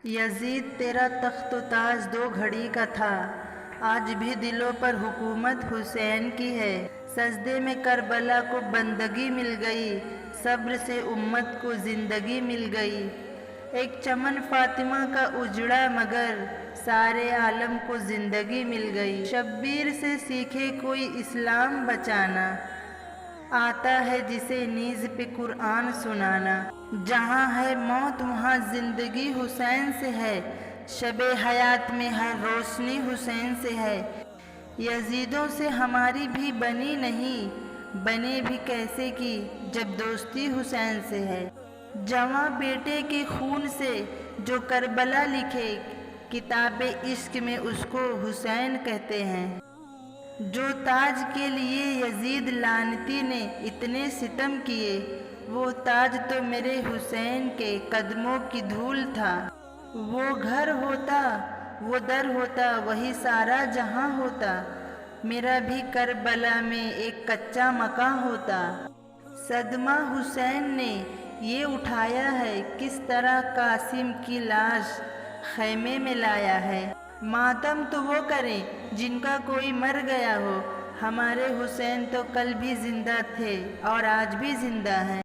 یزید تیرا تخت و تاج دو گھڑی کا تھا، آج بھی دلوں پر حکومت حسین کی ہے۔ سجدے میں کربلا کو بندگی مل گئی، صبر سے امت کو زندگی مل گئی۔ ایک چمن فاطمہ کا اجڑا مگر سارے عالم کو زندگی مل گئی۔ شبیر سے سیکھے کوئی اسلام بچانا، آتا ہے جسے نیز پہ قرآن سنانا۔ جہاں ہے موت وہاں زندگی حسین سے ہے، شب حیات میں ہر روشنی حسین سے ہے۔ یزیدوں سے ہماری بھی بنی نہیں، بنے بھی کیسے کی جب دوستی حسین سے ہے۔ جواں بیٹے کے خون سے جو کربلا لکھے، کتاب عشق میں اس کو حسین کہتے ہیں۔ جو تاج کے لیے یزید لعنتی نے اتنے ستم کیے، وہ تاج تو میرے حسین کے قدموں کی دھول تھا۔ وہ گھر ہوتا، وہ در ہوتا، وہی سارا جہاں ہوتا، میرا بھی کربلا میں ایک کچا مکاں ہوتا۔ صدمہ حسین نے یہ اٹھایا ہے، کس طرح قاسم کی لاش خیمے میں لایا ہے۔ ماتم تو وہ کریں جن کا کوئی مر گیا ہو، ہمارے حسین تو کل بھی زندہ تھے اور آج بھی زندہ ہیں۔